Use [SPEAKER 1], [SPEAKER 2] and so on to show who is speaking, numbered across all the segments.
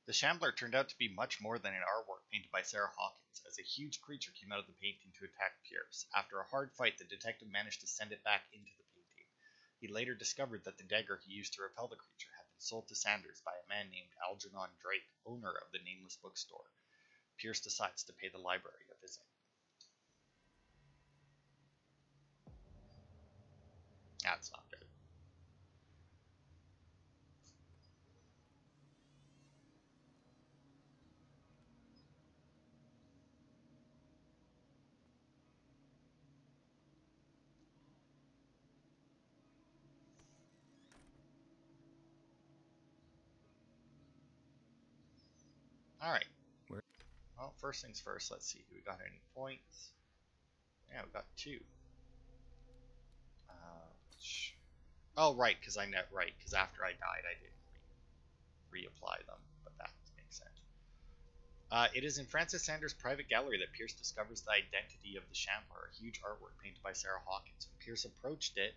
[SPEAKER 1] The Shambler turned out to be much more than an artwork painted by Sarah Hawkins, as a huge creature came out of the painting to attack Pierce. After a hard fight, the detective managed to send it back into the painting. He later discovered that the dagger he used to repel the creature had been sold to Sanders by a man named Algernon Drake, owner of the nameless bookstore. Pierce decides to pay the library a visit. That's not good. Alright. Well, first things first, let's see. Do we got any points? Yeah, we got 2. Oh, right, because because after I died, I didn't reapply them, but that makes sense. It is in Francis Sanders' private gallery that Pierce discovers the identity of the Shambler, a huge artwork painted by Sarah Hawkins. When Pierce approached it,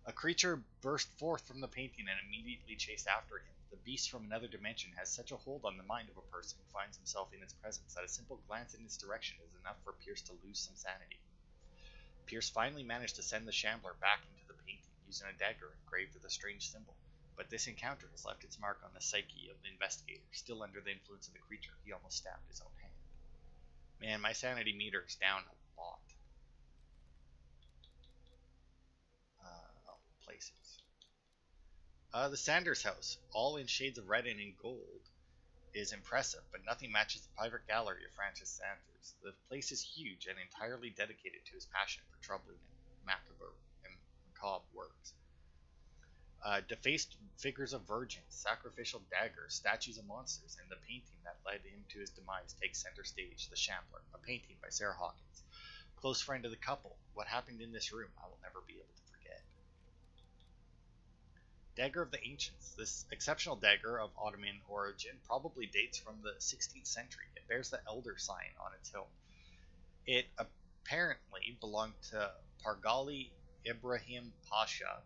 [SPEAKER 1] a creature burst forth from the painting and immediately chased after him. The beast from another dimension has such a hold on the mind of a person who finds himself in its presence that a simple glance in its direction is enough for Pierce to lose some sanity. Pierce finally managed to send the Shambler back into the painting using a dagger engraved with a strange symbol, but this encounter has left its mark on the psyche of the investigator. Still under the influence of the creature, he almost stabbed his own hand. Man, my sanity meter is down a lot. Places. The Sanders house, all in shades of red and in gold, is impressive, but nothing matches the private gallery of Francis Sanders. The place is huge and entirely dedicated to his passion for troubling and macabre works. Defaced figures of virgins, sacrificial daggers, statues of monsters, and the painting that led him to his demise takes center stage. The Shambler, a painting by Sarah Hawkins, close friend of the couple. What happened in this room, I will never be able to forget. Dagger of the Ancients. This exceptional dagger of Ottoman origin probably dates from the 16th century. It bears the elder sign on its hilt. It apparently belonged to Pargali Ibrahim Pasha,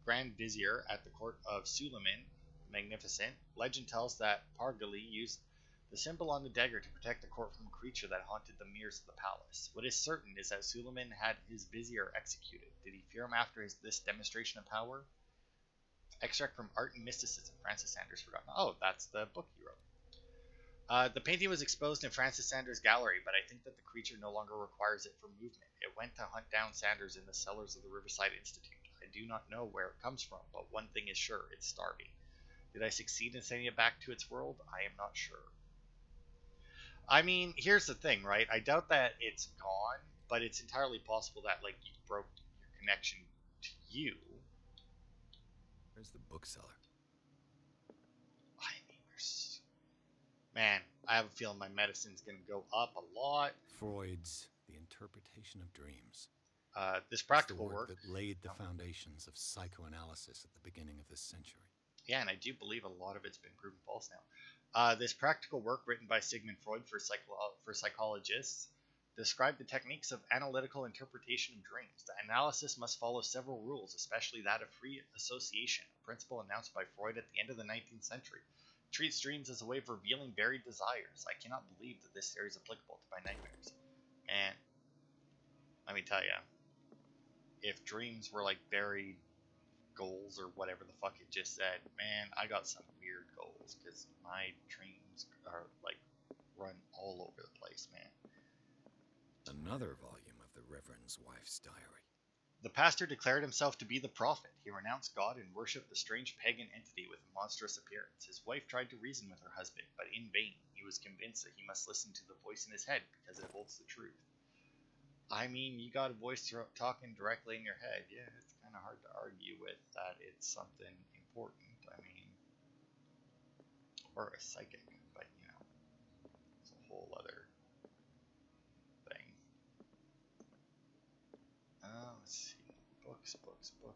[SPEAKER 1] Grand Vizier at the court of Suleiman Magnificent. Legend tells that Pargali used the symbol on the dagger to protect the court from a creature that haunted the mirrors of the palace. What is certain is that Suleiman had his vizier executed. Did he fear him after this demonstration of power? Extract from Art and Mysticism, Francis Sanders Forgotten. Oh, that's the book he wrote. The painting was exposed in Francis Sanders' gallery, but I think that the creature no longer requires it for movement. It went to hunt down Sanders in the cellars of the Riverside Institute. I do not know where it comes from, but one thing is sure, it's starving. Did I succeed in sending it back to its world? I am not sure. I mean, here's the thing, right? I doubt that it's gone, but it's entirely possible that, like, you broke your connection to you.
[SPEAKER 2] Where's the bookseller?
[SPEAKER 1] I mean, man, I have a feeling my medicine's going to go up a lot.
[SPEAKER 2] Freud's The Interpretation of Dreams.
[SPEAKER 1] This practical work
[SPEAKER 2] that laid the foundations of psychoanalysis at the beginning of this century.
[SPEAKER 1] Yeah, and I do believe a lot of it's been proven false now. This practical work, written by Sigmund Freud for psychologists, described the techniques of analytical interpretation of dreams. The analysis must follow several rules, especially that of free association, a principle announced by Freud at the end of the 19th century. It treats dreams as a way of revealing varied desires. I cannot believe that this theory is applicable to my nightmares. And let me tell you, if dreams were like buried goals or whatever the fuck it just said, man, I got some weird goals because my dreams are like run all over the place, man.
[SPEAKER 2] Another volume of the Reverend's wife's diary.
[SPEAKER 1] The pastor declared himself to be the prophet. He renounced God and worshipped the strange pagan entity with a monstrous appearance. His wife tried to reason with her husband, but in vain. He was convinced that he must listen to the voice in his head because it holds the truth. I mean, you got a voice talking directly in your head. Yeah, it's kind of hard to argue with that it's something important. I mean, or a psychic, but you know, it's a whole other thing. Let's see. Books.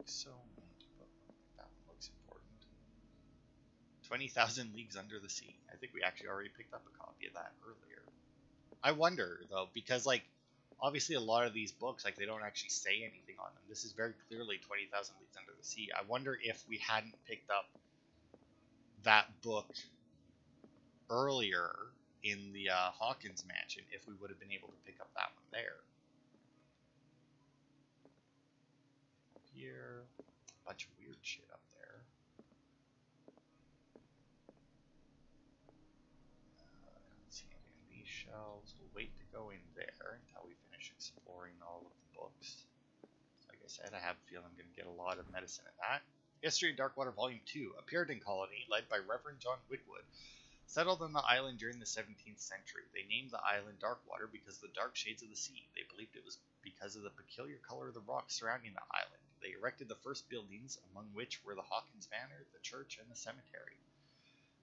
[SPEAKER 1] So many books. That one looks important. 20,000 Leagues Under the Sea. I think we actually already picked up a copy of that earlier. I wonder, though, because, like, obviously a lot of these books, like, they don't actually say anything on them. This is very clearly 20,000 Leagues Under the Sea. I wonder if we hadn't picked up that book earlier in the Hawkins mansion if we would have been able to pick up that one there. Here, a bunch of weird shit up there. I don't see anything in these shelves. We'll wait to go in there until we finish exploring all of the books. Like I said, I have a feeling I'm going to get a lot of medicine in that. History of Darkwater Volume 2. A Puritan colony led by Reverend John Wigwood settled on the island during the 17th century. They named the island Darkwater because of the dark shades of the sea. They believed it was because of the peculiar color of the rocks surrounding the island. They erected the first buildings, among which were the Hawkins Manor, the church, and the cemetery.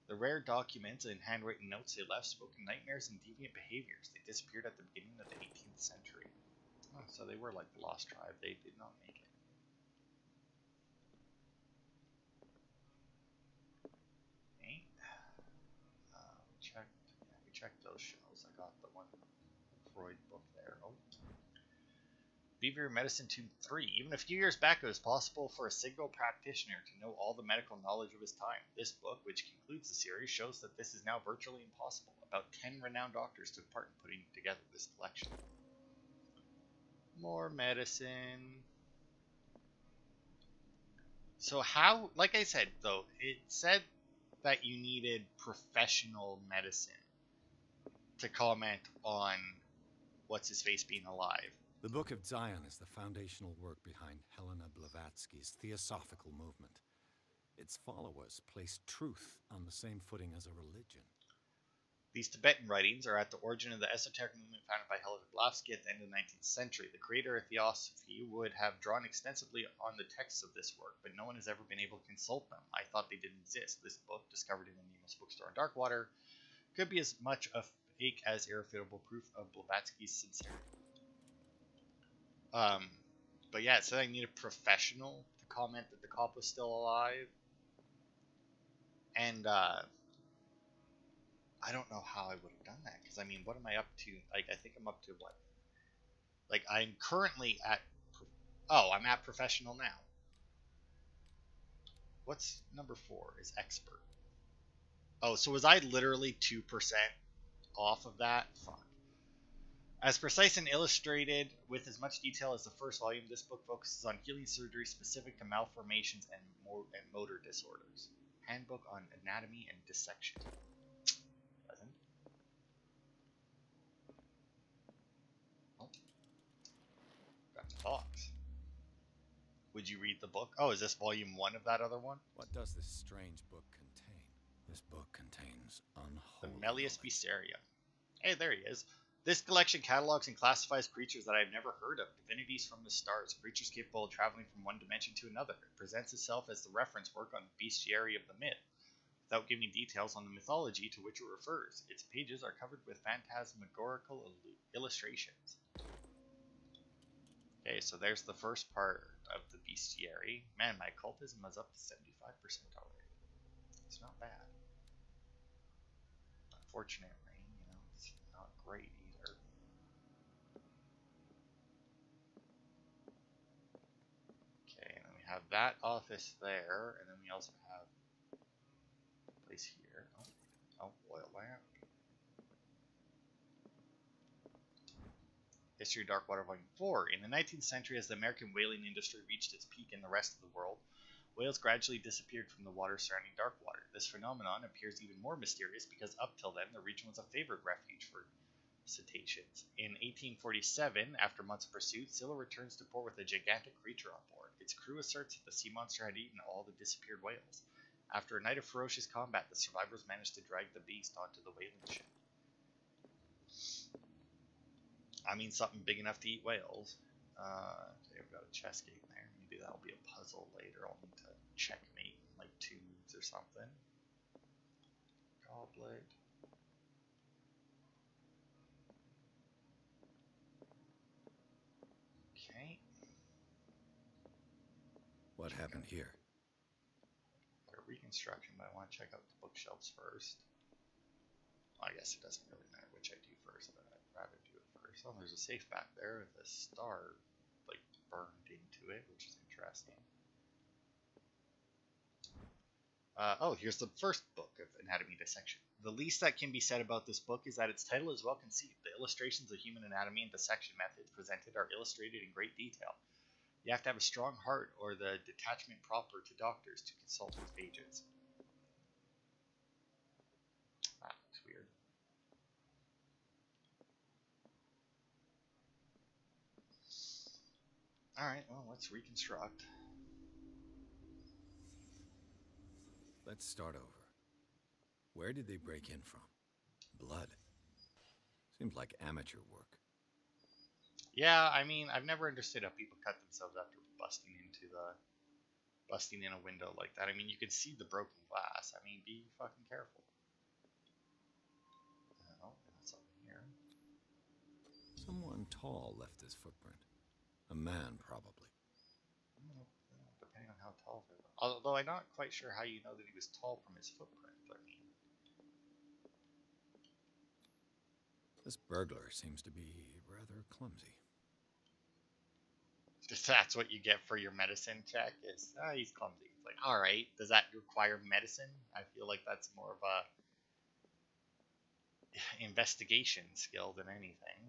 [SPEAKER 1] The rare documents and handwritten notes they left spoke of nightmares and deviant behaviors. They disappeared at the beginning of the 18th century. Oh, so they were like the Lost Tribe. They did not make it. We checked those shelves. I got the one Freud book there. Oh. Beaver Medicine Tome 3. Even a few years back, it was possible for a single practitioner to know all the medical knowledge of his time. This book, which concludes the series, shows that this is now virtually impossible. About 10 renowned doctors took part in putting together this collection. More medicine. So how, like I said, though, it said that you needed professional medicine to comment on what's-his-face being alive.
[SPEAKER 2] The Book of Zion is the foundational work behind Helena Blavatsky's Theosophical movement. Its followers place truth on the same footing as a religion.
[SPEAKER 1] These Tibetan writings are at the origin of the esoteric movement founded by Helena Blavatsky at the end of the 19th century. The creator of Theosophy would have drawn extensively on the texts of this work, but no one has ever been able to consult them. I thought they didn't exist. This book, discovered in the Nemos bookstore in Darkwater, could be as much a fake as irrefutable proof of Blavatsky's sincerity. But yeah, it said I need a professional to comment that the cop was still alive. And, I don't know how I would have done that. Because, I mean, what am I up to? Like, I think I'm up to what? Like, I'm currently at... Oh, I'm at professional now. What's number 4? Is expert. Oh, so was I literally 2% off of that? Fuck. As precise and illustrated with as much detail as the first volume, this book focuses on healing surgery specific to malformations and motor disorders. Handbook on anatomy and dissection. Doesn't. Oh. Got the box. Would you read the book? Oh, is this volume 1 of that other one?
[SPEAKER 2] What does this strange book contain? This book contains
[SPEAKER 1] The
[SPEAKER 2] unholy
[SPEAKER 1] Melius
[SPEAKER 2] knowledge.
[SPEAKER 1] Bisaria. Hey, there he is. This collection catalogs and classifies creatures that I have never heard of, divinities from the stars, creatures capable of traveling from one dimension to another. It presents itself as the reference work on the bestiary of the myth, without giving details on the mythology to which it refers. Its pages are covered with phantasmagorical illustrations. Okay, so there's the first part of the bestiary. Man, my occultism is up to 75% already. It's not bad. Unfortunately, you know, it's not great either. Okay, and then we have that office there, and then we also have a place here. Oh, oil lamp. History of Darkwater Volume 4. In the 19th century, as the American whaling industry reached its peak in the rest of the world, whales gradually disappeared from the water surrounding Darkwater. This phenomenon appears even more mysterious because up till then, the region was a favored refuge for cetaceans. In 1847, after months of pursuit, Scylla returns to port with a gigantic creature on board. Its crew asserts that the sea monster had eaten all the disappeared whales. After a night of ferocious combat, the survivors managed to drag the beast onto the whaling ship. I mean, something big enough to eat whales. Okay, we've got a chest gate in there. Maybe that'll be a puzzle later. I'll need to checkmate, like tubes or something. Goblet. Okay.
[SPEAKER 2] What happened here?
[SPEAKER 1] Got a reconstruction, but I want to check out the bookshelves first. Well, I guess it doesn't really matter which I do first, but I'd rather do it first. Oh, there's a safe back there with a star, like, burned into it, which is interesting. Oh, here's the first book of Anatomy Dissection. The least that can be said about this book is that its title is well conceived. The illustrations of human anatomy and dissection methods presented are illustrated in great detail. You have to have a strong heart or the detachment proper to doctors to consult its pages. That looks weird. Alright, well, let's reconstruct.
[SPEAKER 2] Let's start over. Where did they break in from? Blood. Seems like amateur work.
[SPEAKER 1] Yeah, I mean, I've never understood how people cut themselves after busting in a window like that. I mean, you can see the broken glass. I mean, be fucking careful. Oh, that's up here.
[SPEAKER 2] Someone tall left this footprint. A man, probably.
[SPEAKER 1] Depending on how tall they were. Although I'm not quite sure how you know that he was tall from his footprint. I mean,
[SPEAKER 2] this burglar seems to be rather clumsy.
[SPEAKER 1] that's what you get for your medicine check. Is he's clumsy. It's like, all right, does that require medicine? I feel like that's more of a investigation skill than anything.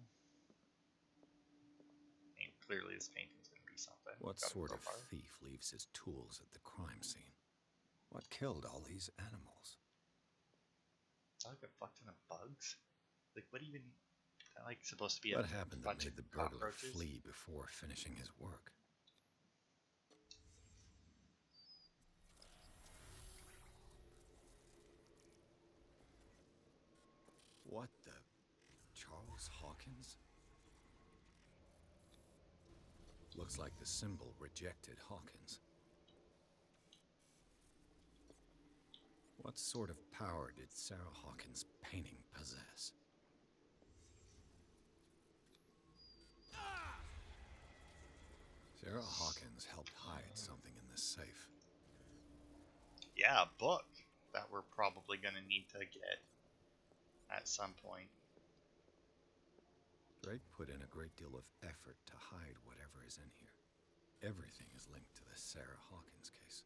[SPEAKER 1] And clearly, this painting's gonna be something.
[SPEAKER 2] What sort of thief leaves his tools at the crime scene? What killed all these animals?
[SPEAKER 1] Is that like a fuck ton of bugs? Like, what even? Is that like supposed to be
[SPEAKER 2] what
[SPEAKER 1] a
[SPEAKER 2] happened that made the burglar flee before finishing his work? What the? Charles Hawkins? Looks like the symbol rejected Hawkins. What sort of power did Sarah Hawkins' painting possess? Sarah Hawkins helped hide something in this safe.
[SPEAKER 1] Yeah, a book that we're probably going to need to get at some point.
[SPEAKER 2] Drake put in a great deal of effort to hide whatever is in here. Everything is linked to the Sarah Hawkins case.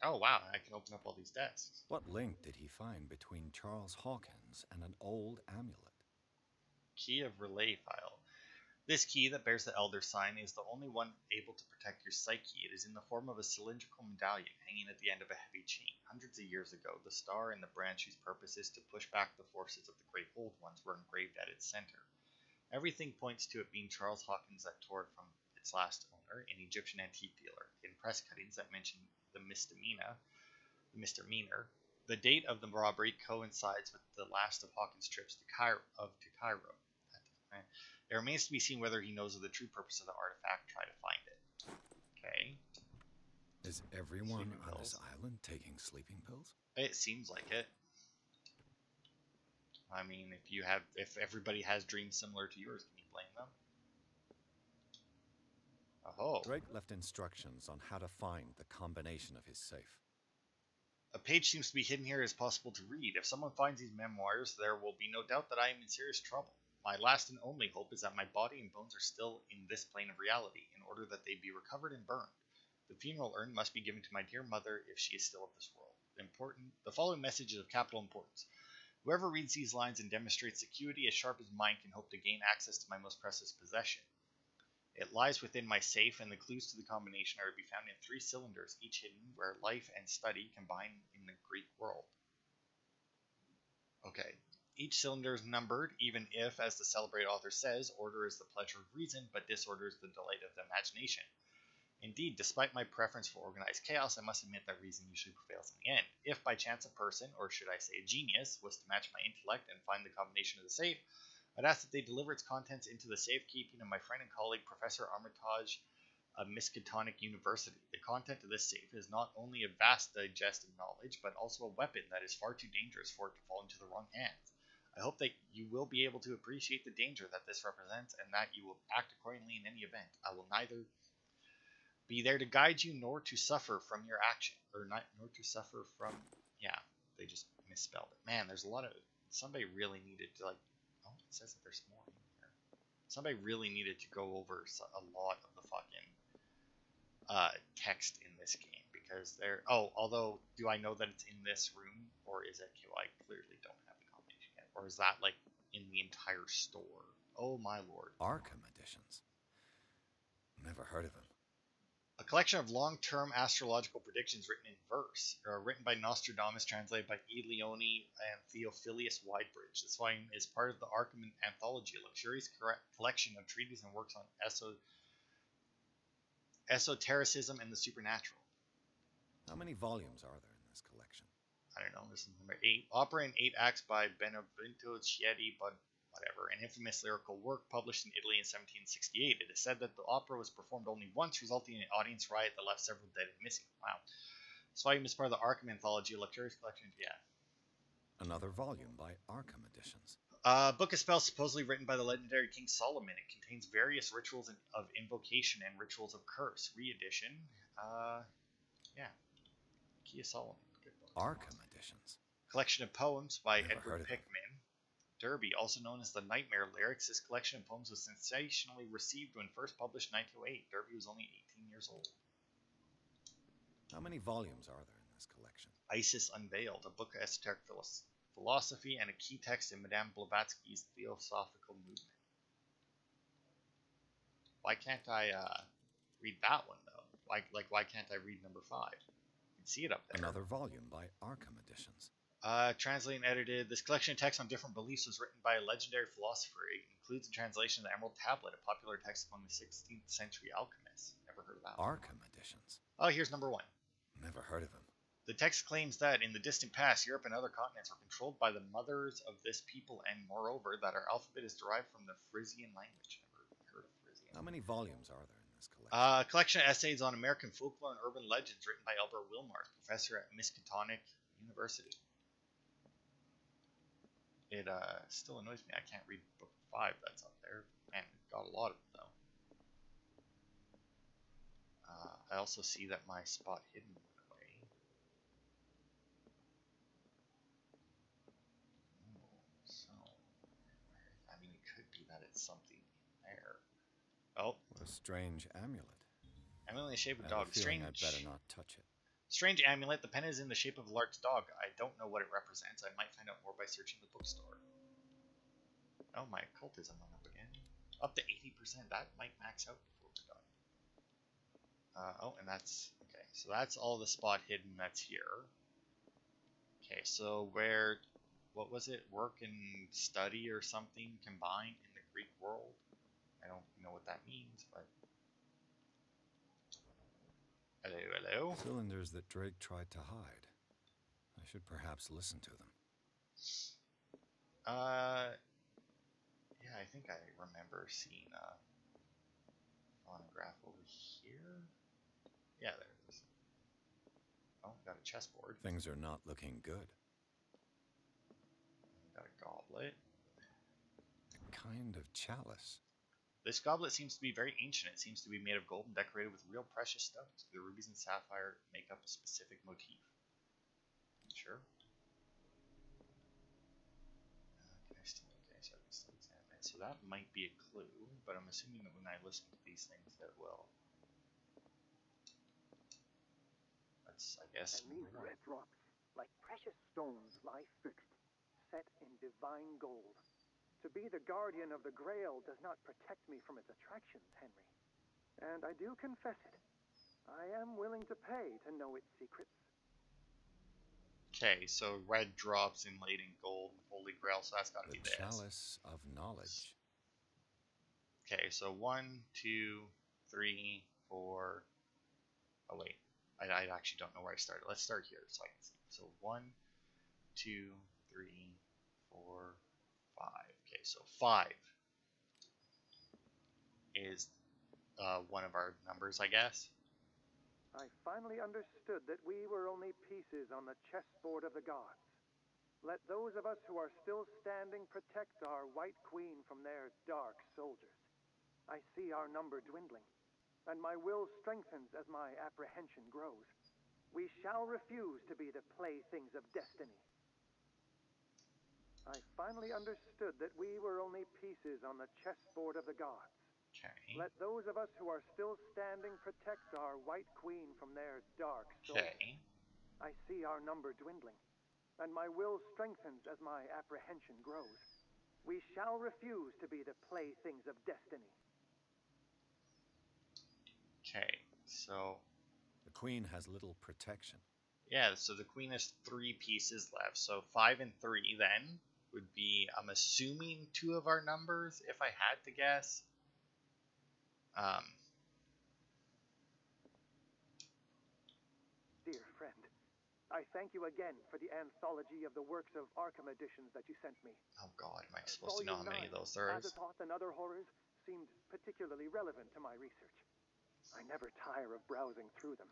[SPEAKER 1] Oh wow, I can open up all these desks.
[SPEAKER 2] What link did he find between Charles Hawkins and an old amulet?
[SPEAKER 1] Key of relay file. This key that bears the Elder sign is the only one able to protect your psyche. It is in the form of a cylindrical medallion hanging at the end of a heavy chain. Hundreds of years ago, the star and the branch whose purpose is to push back the forces of the Great Old Ones were engraved at its center. Everything points to it being Charles Hawkins that tore it from its last owner, an Egyptian antique dealer. In press cuttings that mention the misdemeanor, the date of the robbery coincides with the last of Hawkins' trips to Cairo. It remains to be seen whether he knows of the true purpose of the artifact. Try to find it. Okay.
[SPEAKER 2] Is everyone on this island taking sleeping pills?
[SPEAKER 1] It seems like it. I mean, if everybody has dreams similar to yours, can you blame them? Oh.
[SPEAKER 2] Drake left instructions on how to find the combination of his safe.
[SPEAKER 1] A page seems to be hidden here as possible to read. If someone finds these memoirs, there will be no doubt that I am in serious trouble. My last and only hope is that my body and bones are still in this plane of reality, in order that they be recovered and burned. The funeral urn must be given to my dear mother if she is still of this world. The following message is of capital importance. Whoever reads these lines and demonstrates acuity as sharp as mine can hope to gain access to my most precious possession. It lies within my safe, and the clues to the combination are to be found in 3 cylinders, each hidden where life and study combine in the Greek world. Okay. Each cylinder is numbered, even if, as the celebrated author says, order is the pleasure of reason, but disorder is the delight of the imagination. Indeed, despite my preference for organized chaos, I must admit that reason usually prevails in the end. If by chance a person, or should I say a genius, was to match my intellect and find the combination of the safe, I'd ask that they deliver its contents into the safekeeping of my friend and colleague, Professor Armitage of Miskatonic University. The content of this safe is not only a vast digest of knowledge, but also a weapon that is far too dangerous for it to fall into the wrong hands. I hope that you will be able to appreciate the danger that this represents, and that you will act accordingly in any event. I will neither be there to guide you, nor to suffer from your action, nor to suffer from. Yeah, they just misspelled it. Man, there's a lot of somebody really needed to like. Oh, it says that there's more in here. Somebody really needed to go over a lot of the fucking text in this game because there. Oh, although do I know that it's in this room or is it? Well, I clearly don't have the combination yet. Or is that like in the entire store? Oh my lord.
[SPEAKER 2] Arkham editions. Never heard of him.
[SPEAKER 1] A collection of long-term astrological predictions written in verse, written by Nostradamus, translated by E. Leone and Theophilus Widebridge. This volume is part of the Arkham Anthology, a luxurious collection of treatises and works on esotericism and the supernatural.
[SPEAKER 2] How many volumes are there in this collection?
[SPEAKER 1] I don't know. This is number 8. Opera in 8 acts by Benvenuto Chieti, but whatever, an infamous lyrical work published in Italy in 1768. It is said that the opera was performed only once, resulting in an audience riot that left several dead and missing. Wow. This volume is part of the Arkham Anthology, a luxurious collection. Yeah.
[SPEAKER 2] Another volume by Arkham Editions.
[SPEAKER 1] Book of spells supposedly written by the legendary King Solomon. It contains various rituals of invocation and rituals of curse. Re-edition. Yeah. Key of Solomon. Good book.
[SPEAKER 2] Arkham Editions.
[SPEAKER 1] Collection of poems by
[SPEAKER 2] Never
[SPEAKER 1] Edward Pickman. Derby, also known as the Nightmare Lyrics. This collection of poems was sensationally received when first published in 1908. Derby was only 18 years old.
[SPEAKER 2] How many volumes are there in this collection?
[SPEAKER 1] Isis Unveiled, a book of esoteric philosophy and a key text in Madame Blavatsky's Theosophical Movement. Why can't I read that one, though? Why can't I read number 5? You can see it up there.
[SPEAKER 2] Another volume by Arkham Editions.
[SPEAKER 1] Translated and edited. This collection of texts on different beliefs was written by a legendary philosopher. It includes a translation of the Emerald Tablet, a popular text among the 16th century alchemists. Never heard of that one.
[SPEAKER 2] Arkham Editions.
[SPEAKER 1] Oh, here's number 1.
[SPEAKER 2] Never heard of him.
[SPEAKER 1] The text claims that in the distant past, Europe and other continents were controlled by the mothers of this people, and moreover, that our alphabet is derived from the Frisian language. Never heard of Frisian.
[SPEAKER 2] How many volumes are there in this collection?
[SPEAKER 1] A collection of essays on American folklore and urban legends written by Albert Wilmar, professor at Miskatonic University. It still annoys me I can't read book 5 that's up there. Man, got a lot of them, though. I also see that my spot hidden went away. So, I mean, it could be that it's something in there. Oh.
[SPEAKER 2] What a strange amulet.
[SPEAKER 1] Amulet in the shape of a
[SPEAKER 2] dog.
[SPEAKER 1] Strange.
[SPEAKER 2] I'd better not touch it.
[SPEAKER 1] Strange amulet. The pen is in the shape of a large dog. I don't know what it represents. I might find out more by searching the bookstore. Oh, my occultism went up again. Up to 80%. That might max out before we're done. Oh, and that's... Okay, so that's all the spot hidden that's here. Okay, so where... What was it? Work and study or something combined in the Greek world? I don't know what that means, but... Hello, hello.
[SPEAKER 2] Cylinders that Drake tried to hide. I should perhaps listen to them.
[SPEAKER 1] Yeah, I think I remember seeing a phonograph over here. Yeah, there it is. Oh, got a chessboard.
[SPEAKER 2] Things are not looking good.
[SPEAKER 1] Got a goblet.
[SPEAKER 2] A kind of chalice.
[SPEAKER 1] This goblet seems to be very ancient. It seems to be made of gold and decorated with real precious stones. The rubies and sapphire make up a specific motif. Sure. Okay, so I can still examine it. So that might be a clue, but I'm assuming that when I listen to these things, that will. That's, I guess.
[SPEAKER 3] And these red rocks, like precious stones, lie fixed, set in divine gold. To be the guardian of the Grail does not protect me from its attractions, Henry. And I do confess it. I am willing to pay to know its secrets.
[SPEAKER 1] Okay, so red drops inlaid in gold, Holy Grail, so that's gotta be this.
[SPEAKER 2] The Chalice of Knowledge.
[SPEAKER 1] Okay, so 1, 2, 3, 4. Oh wait, I actually don't know where I started. Let's start here so I can see. So 1, 2, 3, 4, 5. Okay, so 5 is one of our numbers, I guess.
[SPEAKER 3] I finally understood that we were only pieces on the chessboard of the gods. Let those of us who are still standing protect our White Queen from their dark soldiers. I see our number dwindling, and my will strengthens as my apprehension grows. We shall refuse to be the playthings of destiny. I finally understood that we were only pieces on the chessboard of the gods.
[SPEAKER 1] Okay.
[SPEAKER 3] Let those of us who are still standing protect our White Queen from their dark souls.
[SPEAKER 1] Okay.
[SPEAKER 3] I see our number dwindling, and my will strengthens as my apprehension grows. We shall refuse to be the playthings of destiny.
[SPEAKER 1] Okay, so...
[SPEAKER 2] The queen has little protection.
[SPEAKER 1] Yeah, so the queen has 3 pieces left. So 5 and 3 then would be, I'm assuming, 2 of our numbers, if I had to guess.
[SPEAKER 3] Dear friend, I thank you again for the anthology of the works of Arkham editions that you sent me.
[SPEAKER 1] Oh god, am I supposed to know how many of those there is?
[SPEAKER 3] Azathoth and other horrors seemed particularly relevant to my research. I never tire of browsing through them.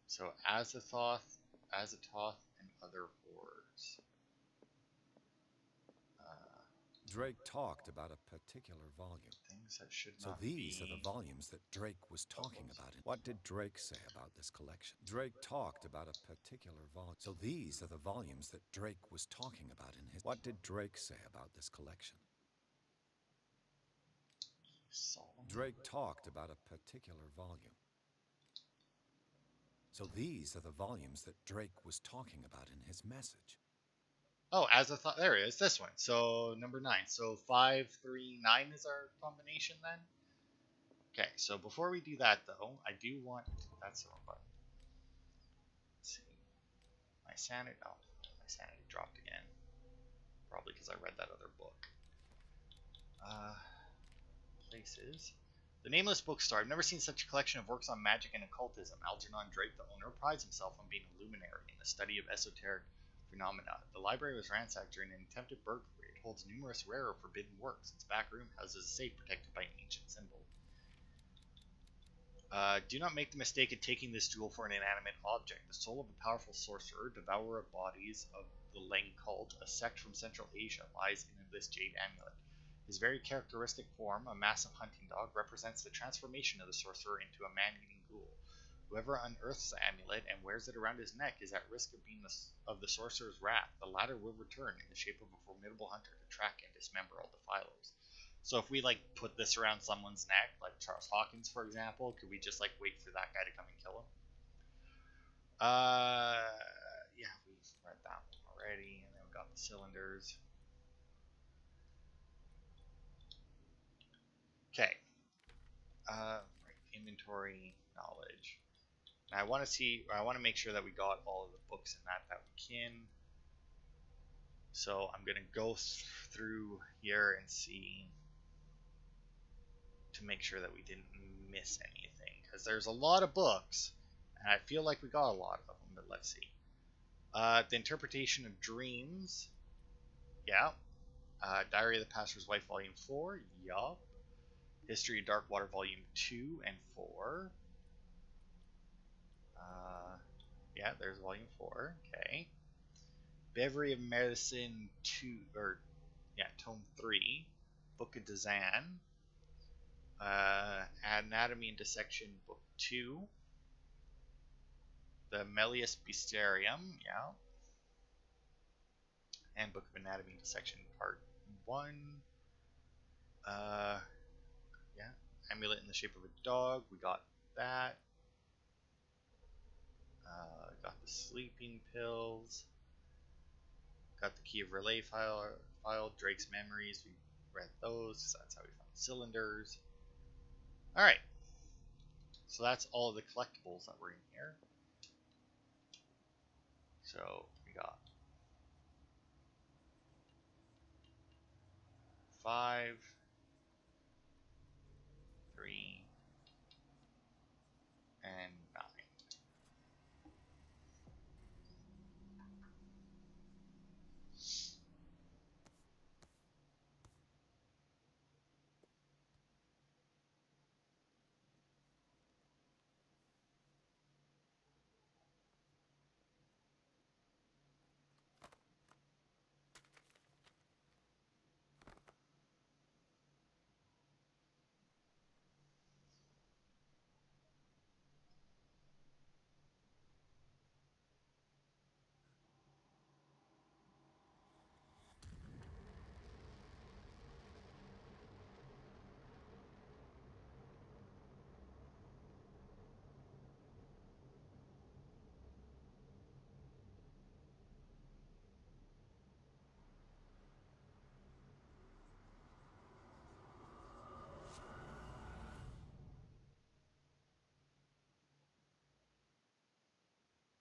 [SPEAKER 1] So Azathoth, and other horrors.
[SPEAKER 2] Drake talked about a particular volume.
[SPEAKER 1] Things that should
[SPEAKER 2] So
[SPEAKER 1] not
[SPEAKER 2] these
[SPEAKER 1] be.
[SPEAKER 2] are the volumes that Drake was talking about. What did Drake say about this collection? Drake talked about a particular volume. So these are the volumes that Drake was talking about in his... What did Drake say about this collection? Drake talked about a particular volume. So these are the volumes that Drake was talking about in his message.
[SPEAKER 1] Oh, Azathoth, there it is, this one. So number 9. So 5, 3, 9 is our combination then? Okay, so before we do that though, I do want... That's the wrong button. Let's see. My sanity... Oh, my sanity dropped again. Probably because I read that other book. Places. The Nameless Bookstore. I've never seen such a collection of works on magic and occultism. Algernon Drake, the owner, prides himself on being a luminary in the study of esoteric phenomena. The library was ransacked during an attempted burglary. It holds numerous rare or forbidden works. Its back room houses a safe protected by an ancient symbol. Do not make the mistake of taking this jewel for an inanimate object. The soul of a powerful sorcerer, devourer of bodies of the Leng cult, a sect from Central Asia, lies in this jade amulet. His very characteristic form, a massive hunting dog, represents the transformation of the sorcerer into a man-eating ghoul. Whoever unearths the amulet and wears it around his neck is at risk of being of the sorcerer's wrath. The latter will return in the shape of a formidable hunter to track and dismember all defilers. So if we like put this around someone's neck, like Charles Hawkins, for example, could we just like wait for that guy to come and kill him? Yeah, we've read that one already, and then we got the cylinders. Okay. Right, inventory, knowledge. And I want to make sure that we got all of the books in that we can. So I'm gonna go through here and see to make sure that we didn't miss anything, because there's a lot of books, and I feel like we got a lot of them. But let's see. The Interpretation of Dreams. Yeah. Diary of the Pastor's Wife, Volume 4. Yup. History of Darkwater, Volume 2 and 4. Yeah, there's Volume 4. Okay. Beverly of Medicine 2, or yeah, Tome 3. Book of Dazan. Anatomy and Dissection, Book 2. The Melius Bestiarium, yeah. And Book of Anatomy and Dissection, Part 1. Yeah. Amulet in the Shape of a Dog, we got that. Got the Sleeping Pills. Got the Key of Relay file, Drake's Memories, we read those, so that's how we found the cylinders. Alright. So that's all of the collectibles that were in here. So we got 5, 3, and 9.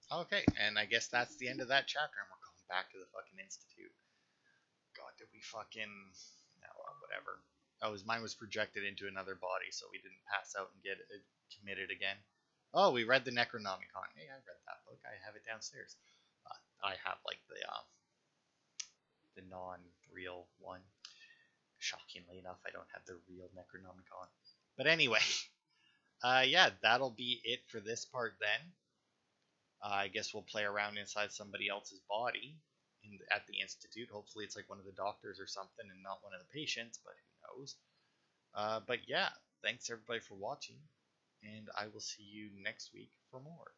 [SPEAKER 1] Okay, and I guess that's the end of that chapter, and we're going back to the fucking institute. God, did we fucking? No, whatever. Oh, mine was projected into another body, so we didn't pass out and get committed again. Oh, we read the Necronomicon. Hey, I read that book. I have it downstairs. I have like the non-real one. Shockingly enough, I don't have the real Necronomicon. But anyway, yeah, that'll be it for this part then. I guess we'll play around inside somebody else's body at the institute. Hopefully, it's like one of the doctors or something, and not one of the patients. But who knows? But yeah, thanks everybody for watching, and I will see you next week for more.